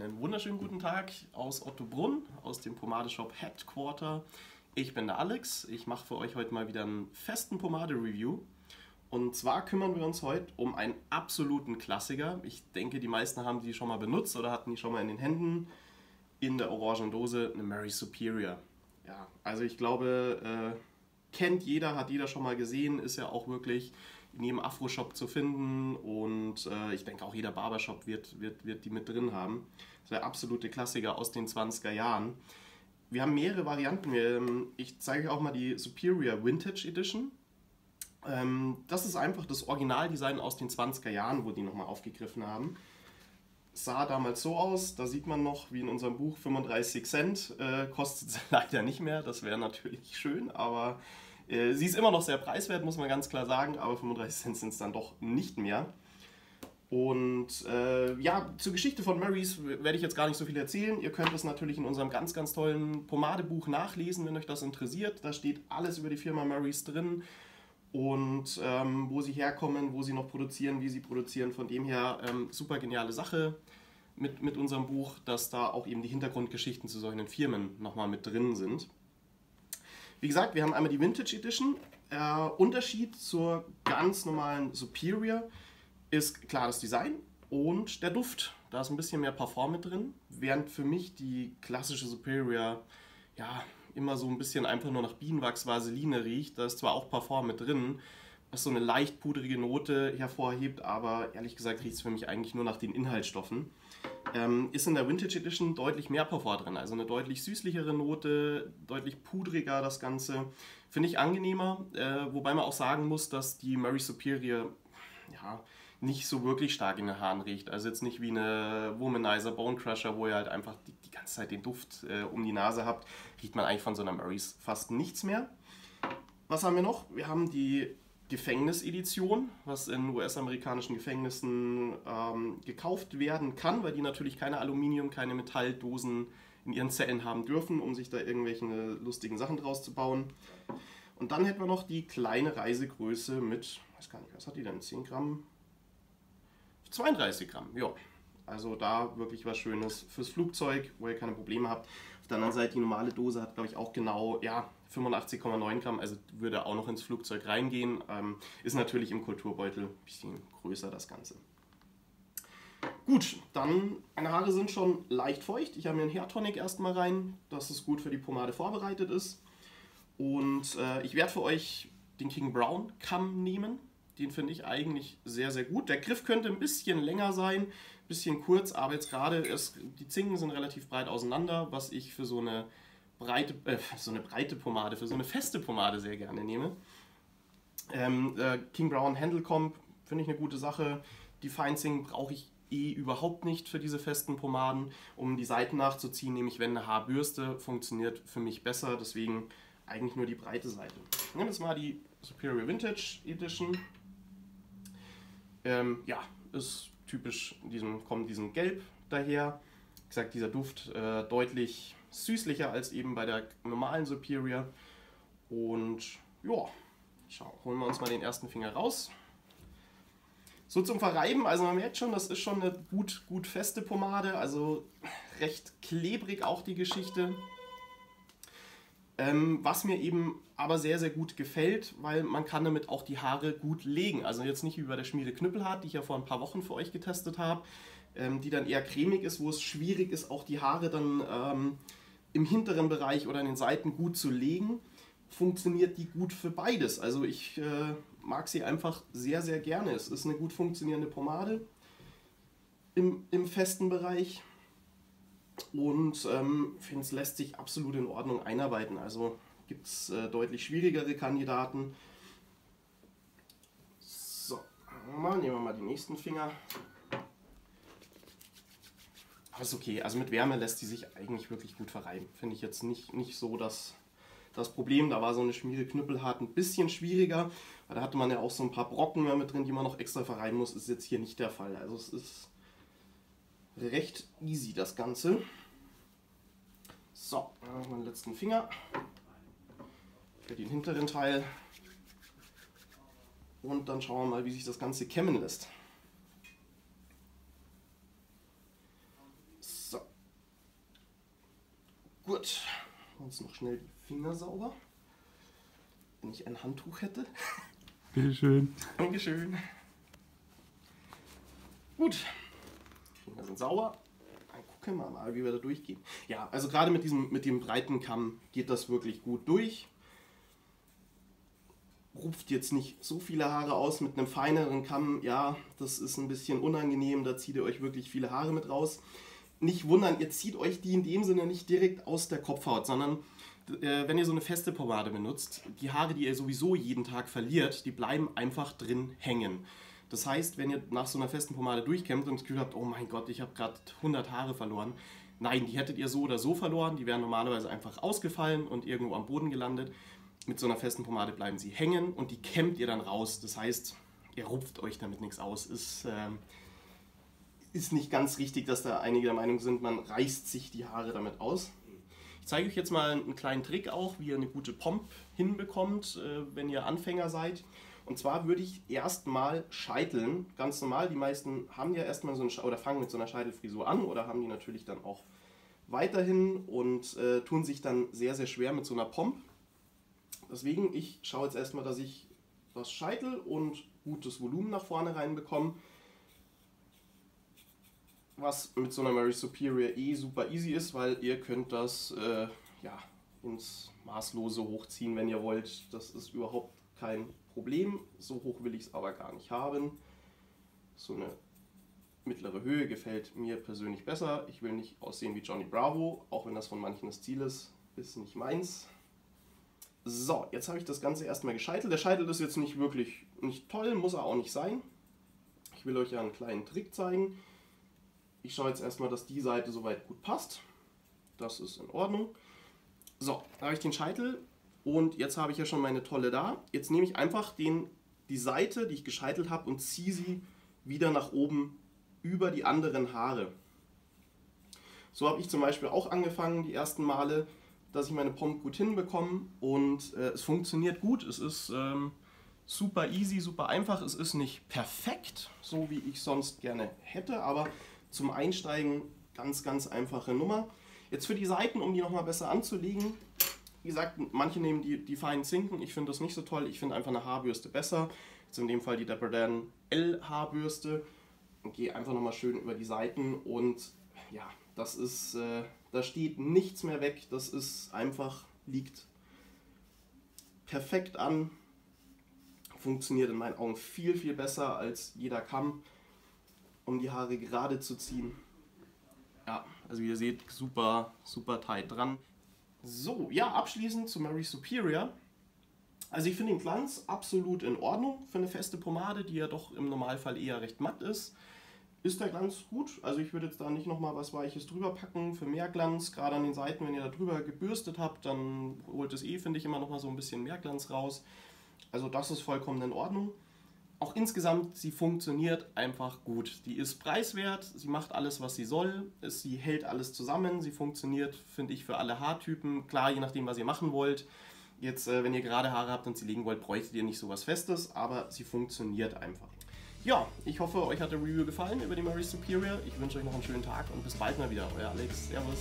Einen wunderschönen guten Tag aus Ottobrunn, aus dem Pomadeshop Headquarter. Ich bin der Alex, ich mache für euch heute mal wieder einen festen Pomade-Review. Und zwar kümmern wir uns heute um einen absoluten Klassiker. Ich denke, die meisten haben die schon mal benutzt oder hatten die schon mal in den Händen. In der orangen Dose eine Mary Superior. Ja, also ich glaube, kennt jeder, hat jeder schon mal gesehen, ist ja auch wirklich in jedem Afro-Shop zu finden und ich denke auch jeder Barbershop wird die mit drin haben. Das ist der absolute Klassiker aus den 20er Jahren. Wir haben mehrere Varianten. Ich zeige euch auch mal die Superior Vintage Edition. Das ist einfach das Originaldesign aus den 20er Jahren, wo die nochmal aufgegriffen haben. Sah damals so aus, da sieht man noch, wie in unserem Buch, 35 Cent, kostet sie leider nicht mehr, das wäre natürlich schön, aber sie ist immer noch sehr preiswert, muss man ganz klar sagen, aber 35 Cent sind es dann doch nicht mehr. Und ja, zur Geschichte von Marys werde ich jetzt gar nicht so viel erzählen. Ihr könnt es natürlich in unserem ganz, ganz tollen Pomadebuch nachlesen, wenn euch das interessiert. Da steht alles über die Firma Marys drin und wo sie herkommen, wo sie noch produzieren, wie sie produzieren. Von dem her super geniale Sache mit unserem Buch, dass da auch eben die Hintergrundgeschichten zu solchen Firmen nochmal mit drin sind. Wie gesagt, wir haben einmal die Vintage Edition. Unterschied zur ganz normalen Superior ist klar das Design und der Duft. Da ist ein bisschen mehr Parfum mit drin, während für mich die klassische Superior ja immer so ein bisschen einfach nur nach Bienenwachs, Vaseline riecht. Da ist zwar auch Parfum mit drin, was so eine leicht pudrige Note hervorhebt, aber ehrlich gesagt riecht es für mich eigentlich nur nach den Inhaltsstoffen. Ist in der Vintage Edition deutlich mehr Parfum drin, also eine deutlich süßlichere Note, deutlich pudriger das Ganze. Finde ich angenehmer, wobei man auch sagen muss, dass die Mary Superior ja, nicht so wirklich stark in den Haaren riecht. Also jetzt nicht wie eine Womanizer, Bone Crusher, wo ihr halt einfach die ganze Zeit den Duft um die Nase habt, riecht man eigentlich von so einer Marys fast nichts mehr. Was haben wir noch? Wir haben die Gefängnisedition, was in US-amerikanischen Gefängnissen gekauft werden kann, weil die natürlich keine Aluminium-, keine Metalldosen in ihren Zellen haben dürfen, um sich da irgendwelche lustigen Sachen draus zu bauen. Und dann hätten wir noch die kleine Reisegröße mit, weiß gar nicht, was hat die denn, 10 Gramm? 32 Gramm, ja. Also da wirklich was Schönes fürs Flugzeug, wo ihr keine Probleme habt. Auf der anderen Seite, die normale Dose hat, glaube ich, auch genau, ja, 85,9 Gramm, also würde auch noch ins Flugzeug reingehen. Ist natürlich im Kulturbeutel ein bisschen größer das Ganze. Gut, dann, meine Haare sind schon leicht feucht. Ich habe mir einen Hair Tonic erstmal rein, dass es gut für die Pomade vorbereitet ist. Und ich werde für euch den King Brown Kamm nehmen. Den finde ich eigentlich sehr, sehr gut. Der Griff könnte ein bisschen länger sein, ein bisschen kurz, aber jetzt gerade, die Zinken sind relativ breit auseinander, was ich für so eine breite Pomade, für so eine feste Pomade sehr gerne nehme. King Brown Handle Comb finde ich eine gute Sache. Die Feinzing brauche ich überhaupt nicht für diese festen Pomaden. Um die Seiten nachzuziehen, nehme ich, wenn eine Haarbürste, funktioniert für mich besser, deswegen eigentlich nur die breite Seite. Ich nehme jetzt mal die Superior Vintage Edition. Ja, ist typisch, kommt diesem Gelb daher. Wie gesagt, dieser Duft deutlich süßlicher als eben bei der normalen Superior. Und ja, holen wir uns mal den ersten Finger raus. So zum Verreiben, also man merkt schon, das ist schon eine gut feste Pomade, also recht klebrig auch die Geschichte. Was mir eben aber sehr, sehr gut gefällt, weil man kann damit auch die Haare gut legen. Also jetzt nicht wie bei der Schmiede Knüppelhart, die ich ja vor ein paar Wochen für euch getestet habe, die dann eher cremig ist, wo es schwierig ist, auch die Haare dann im hinteren Bereich oder an den Seiten gut zu legen. Funktioniert die gut für beides. Also ich mag sie einfach sehr, sehr gerne. Es ist eine gut funktionierende Pomade im festen Bereich. Und finde es lässt sich absolut in Ordnung einarbeiten. Also gibt es deutlich schwierigere Kandidaten. So, nehmen wir mal die nächsten Finger. Aber ist okay, also mit Wärme lässt sie sich eigentlich wirklich gut verreiben. Finde ich jetzt nicht so das Problem. Da war so eine Schmiede Knüppelhart ein bisschen schwieriger, weil da hatte man ja auch so ein paar Brocken mehr mit drin, die man noch extra verreiben muss. Ist jetzt hier nicht der Fall. Also es ist recht easy das Ganze. So, dann haben wir den letzten Finger für den hinteren Teil und dann schauen wir mal, wie sich das Ganze kämmen lässt. So, Gut, uns noch schnell die Finger sauber. Wenn ich ein Handtuch hätte. Bitteschön. Dankeschön. Gut, Finger sind sauber. Dann gucken wir mal, wie wir da durchgehen. Ja, also gerade mit dem breiten Kamm geht das wirklich gut durch. Rupft jetzt nicht so viele Haare aus. Mit einem feineren Kamm, ja, das ist ein bisschen unangenehm. Da zieht ihr euch wirklich viele Haare mit raus. Nicht wundern, ihr zieht euch die in dem Sinne nicht direkt aus der Kopfhaut, sondern wenn ihr so eine feste Pomade benutzt, die Haare, die ihr sowieso jeden Tag verliert, die bleiben einfach drin hängen. Das heißt, wenn ihr nach so einer festen Pomade durchkämmt und das Gefühl habt, oh mein Gott, ich habe gerade 100 Haare verloren. Nein, die hättet ihr so oder so verloren. Die wären normalerweise einfach ausgefallen und irgendwo am Boden gelandet. Mit so einer festen Pomade bleiben sie hängen und die kämmt ihr dann raus. Das heißt, ihr rupft euch damit nichts aus. Ist nicht ganz richtig, dass da einige der Meinung sind, man reißt sich die Haare damit aus. Ich zeige euch jetzt mal einen kleinen Trick auch, wie ihr eine gute Pomp hinbekommt, wenn ihr Anfänger seid. Und zwar würde ich erstmal scheiteln, ganz normal. Die meisten haben ja erstmal so oder fangen mit so einer Scheitelfrisur an oder haben die natürlich dann auch weiterhin und tun sich dann sehr, sehr schwer mit so einer Pomp. Deswegen, ich schaue jetzt erstmal, dass ich das scheitel und gutes Volumen nach vorne reinbekomme. Was mit so einer Mary Superior super easy ist, weil ihr könnt das ja, ins Maßlose hochziehen, wenn ihr wollt. Das ist überhaupt kein Problem. So hoch will ich es aber gar nicht haben. So eine mittlere Höhe gefällt mir persönlich besser. Ich will nicht aussehen wie Johnny Bravo, auch wenn das von manchen das Ziel ist. Ist nicht meins. So, jetzt habe ich das Ganze erstmal gescheitelt. Der Scheitel ist jetzt nicht wirklich nicht toll, muss er auch nicht sein. Ich will euch ja einen kleinen Trick zeigen. Ich schaue jetzt erstmal, dass die Seite soweit gut passt. Das ist in Ordnung. So, da habe ich den Scheitel und jetzt habe ich ja schon meine Tolle da. Jetzt nehme ich einfach die Seite, die ich gescheitelt habe, und ziehe sie wieder nach oben über die anderen Haare. So habe ich zum Beispiel auch angefangen, die ersten Male, dass ich meine Pomp gut hinbekomme und es funktioniert gut. Es ist super easy, super einfach. Es ist nicht perfekt, so wie ich sonst gerne hätte, aber zum Einsteigen ganz, ganz einfache Nummer. Jetzt für die Seiten, um die nochmal besser anzulegen. Wie gesagt, manche nehmen die feinen Zinken. Ich finde das nicht so toll. Ich finde einfach eine Haarbürste besser. Jetzt in dem Fall die Dapper Dan L Haarbürste. Und gehe einfach nochmal schön über die Seiten. Und ja, das ist, da steht nichts mehr weg. Das ist einfach, liegt perfekt an. Funktioniert in meinen Augen viel, viel besser als jeder Kamm, um die Haare gerade zu ziehen. Ja, also wie ihr seht, super, super tight dran. So, ja, abschließend zu Mary Superior. Also ich finde den Glanz absolut in Ordnung für eine feste Pomade, die ja doch im Normalfall eher recht matt ist. Ist der Glanz gut? Also ich würde jetzt da nicht nochmal was Weiches drüber packen für mehr Glanz. Gerade an den Seiten, wenn ihr da drüber gebürstet habt, dann holt es finde ich, immer nochmal so ein bisschen mehr Glanz raus. Also das ist vollkommen in Ordnung. Auch insgesamt, sie funktioniert einfach gut. Die ist preiswert, sie macht alles, was sie soll, sie hält alles zusammen, sie funktioniert, finde ich, für alle Haartypen. Klar, je nachdem, was ihr machen wollt. Jetzt, wenn ihr gerade Haare habt und sie legen wollt, bräuchtet ihr nicht so was Festes, aber sie funktioniert einfach. Ja, ich hoffe, euch hat der Review gefallen über die Mary Superior. Ich wünsche euch noch einen schönen Tag und bis bald mal wieder. Euer Alex. Servus.